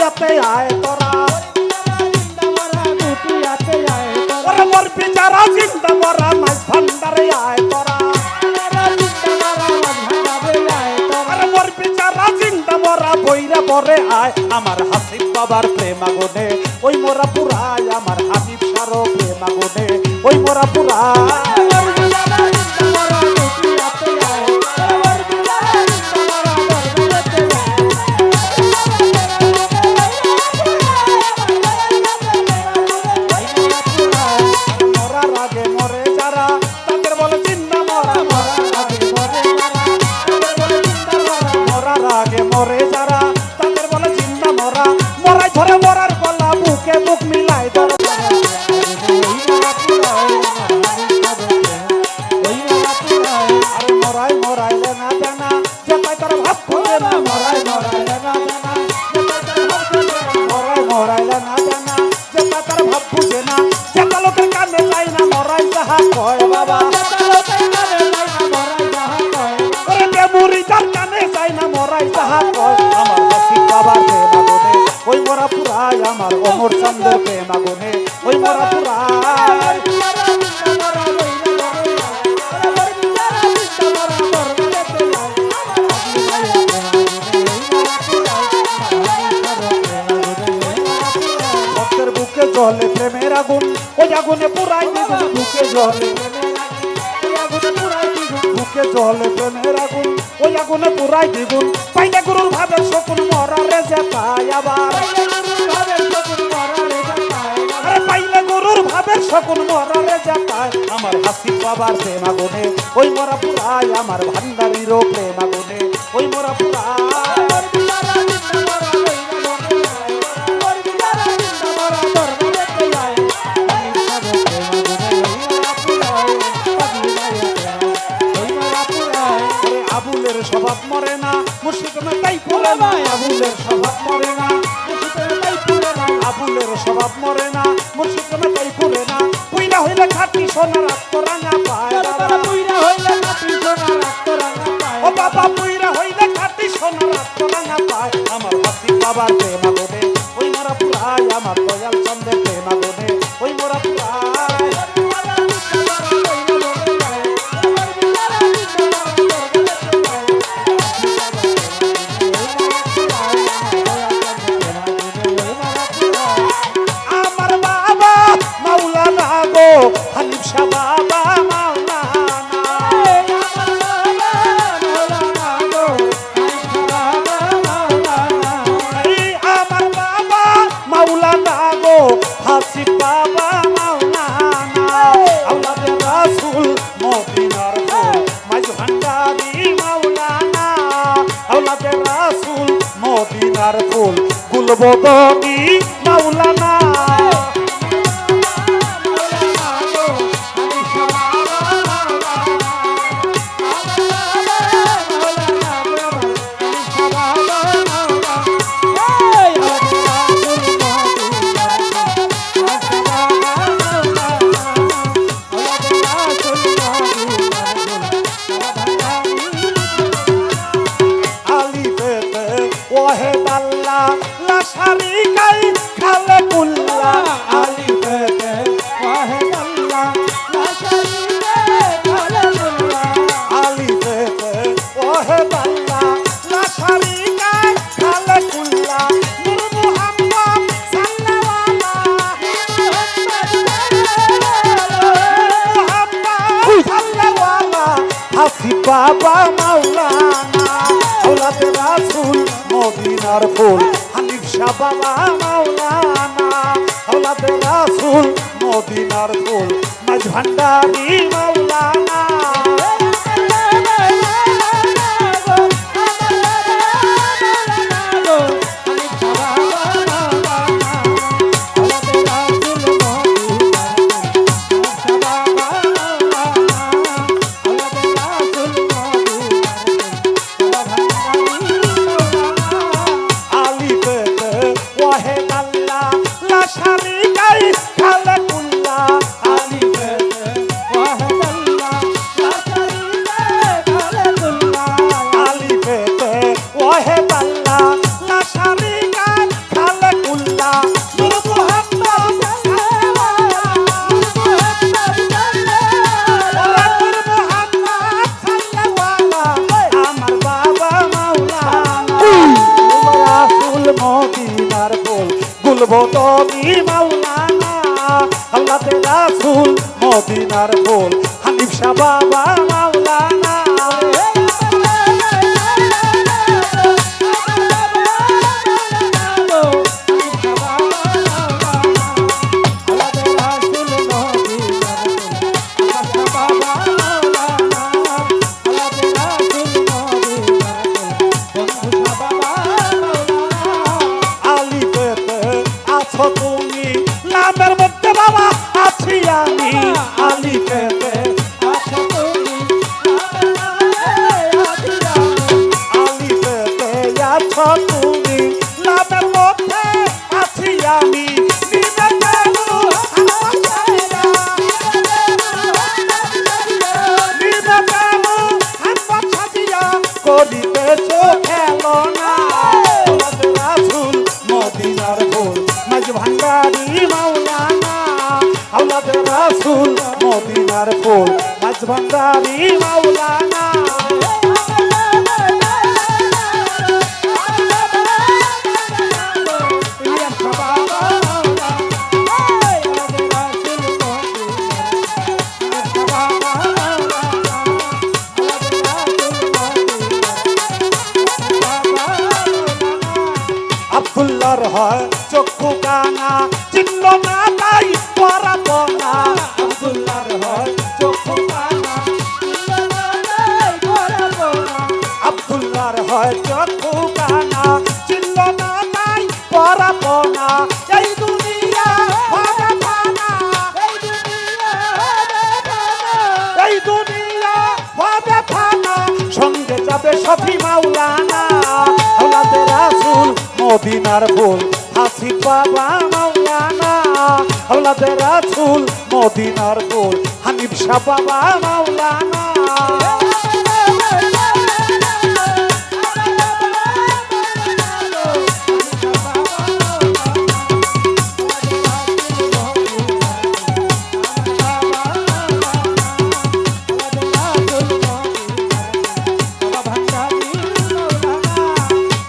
কুটিয়াতে আয় তোরা ওরে মোর বিচারা জিন্দা মরা মাছ ভান্ডারে আয় তোরা আরে মোর বিচারা জিন্দা মরা বইরা পরে আয় আমার হাসিব বাবার প্রেম আগুনে ওই মোরা পুরায় আমার হাবিব সারো প্রেম আগুনে ওই মোরা পুরায় মরে যারা তাদের বলে জিন্দা মরা মরাই ধরে মরার গলা বুকে বুক মিলাই ধরে আরে মরাই মরাইলে না জানা যেটাই তারা ভাব করে না মরাই মরাইলে না জানা মরাই মরাইলে না জানা যেটা তারা ভাব বুঝে না যেটা লোকের কানে যায় না মরাই যাহা কয় বাবা মুড়িদার কানে যায় না মরাই যাহা কয় আমার হাসিব বাবার প্রেম আগুনে ওই মোরা পুরাই আমার অমর চন্দ্রের প্রেম আগুনে ওই মোরা পুরাই ভক্তের বুকে জ্বলে প্রেমের আগুন ওই আগুনে পুরাই বুকে জ্বলে বুকে জ্বলে প্রেমের আগুন ওই আগুনে পুরাই দ্বিগুণ পাইলে গুরুর ভাবে শকুন মরারে যেতায় আবার পাইলে গুরুর ভাবে শকুন মরারে যেতায় আমার হাসিব বাবার প্রেম আগুনে ওই মোরা পুরাই আমার ভান্ডারিরও প্রেম আগুনে ওই মোরা পুরাই আবুলের স্বভাব মরে না মুর্শিদ তাই পুরে না আবুলের স্বভাব মরে না মুর্শিদ তাই পুরে না আবুলের স্বভাব মরে না মুর্শিদ তাই পুরে না পুইরা হইলে খাঁটি সোনা রাখত রাঙা পায় বাবা পুইরা হইলে খাঁটি সোনা রাখত রাঙা পায় ও বাবা পুইরা হইলে খাঁটি সোনা রাখত রাঙা পায় আমার হাসিব বাবার প্রেম আগুনে ওই মোরা পুরাই আমার দয়াল চন্দ্রের প্রেম আগুনে ওই মোরা পুরাই হানিফ শাহ বাবা মাওলানা আমার বাবা মাওলানা গো হাসিব বাবা মাওলানা আওলাদে রাসূল মদিনার ফুল মাঝ ভান্ডারি মাওলানা আওলাদে রাসূল মদিনার ফুল গুলবদনি মাওলানা ওয়াহিদ আল্লাহ লা শারীকাই খালেকুল্লাহ আলিফেতে ওয়াহিদ আল্লাহ লা শারীকাই খালেকুল্লাহ আলিফেতে ওয়াহিদ আল্লাহ লা শারীকাই খালেকুল্লাহ নূর মুহাম্মদ সাল্লাল্লাহু হাসিব বাবা মাওলানা আওলাদে রাসূল মদিনার ফুল হানিফ শাহ বাবা মাওলানা আওলাদে রাসূল মদিনার ফুল মাঝ ভান্ডারি মাওলানা ওহে বাল্লা লা শারীকা মদিনার ফুল গুলবদনি মাওলানা আল্লাহর রাসূল মদিনার ফুল হানিফ শাহ বাবা মাওলানা তুমি নামের মধ্যে বাবা আছি আমি আলিফেতে আছো তুমি আলিফেতে আছো তুমি নামের মধ্যে আছি আমি করিতেছ খেলনা রাসূল মদিনার ফুল মাঝ ভান্ডারি মাওলানা আওলাদের রাসূল মদিনার ফুল মাঝ ভান্ডারি মাওলানা আব্দুল্লাহর হয় চক্ষু কানা চিনল না তাই পরাবো না আব্দুল্লাহর হয় চক্ষু কানা আব্দুল্লাহর হয় চক্ষু কানা চিনল না তাই পরাবো না এই দুনিয়া হবে ফানা এই দুনিয়া হবে ফানা সঙ্গে যাবে শফি মাওলানা আওলাদের রাসূল মদিনার ফুল হাসিব বাবা মাওলানা আওলাদের রাসূল মদিনার ফুল হানিফ শাহ বাবা মাওলানা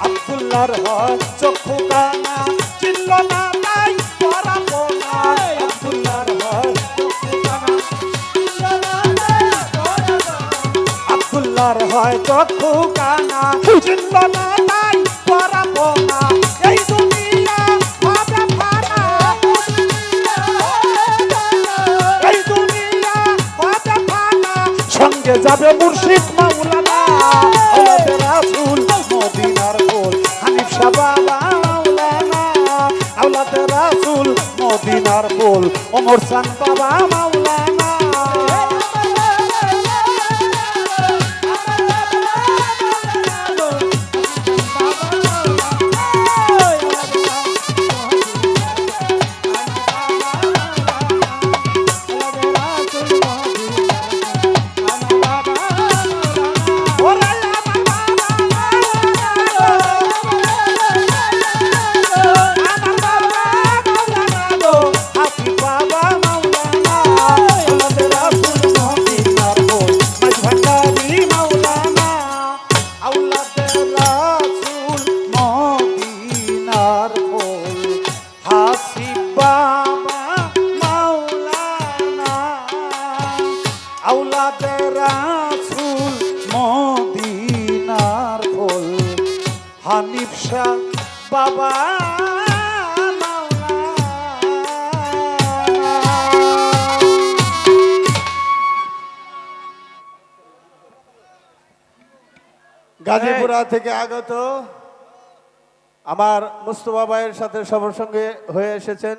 আব্দুল্লাহর হয় চক্ষু কানা চিনল না তাই পরাবো না আব্দুল্লাহর হয় চক্ষু কানা আব্দুল্লাহর হয় চক্ষু কানা চিনল না তাই পরাবো না এই দুনিয়া হবে ফানা এই দুনিয়া হবে ফানা সঙ্গে যাবে মুর্শিদ মাওলানা আওলাদের রাসূল মদিনার ফুল হানিফ শাহ বাবা মাওলানা আওলাদের রাসূল মদিনার ফুল ওমর সান বাবা মাওলানা আওলাদের রাসূল মদিনার ফুল হানিফ শাহ বাবা গাজীপুরা থেকে আগত আমার মুস্তফা ভাইয়ের সাথে সবার সঙ্গে হয়ে এসেছেন।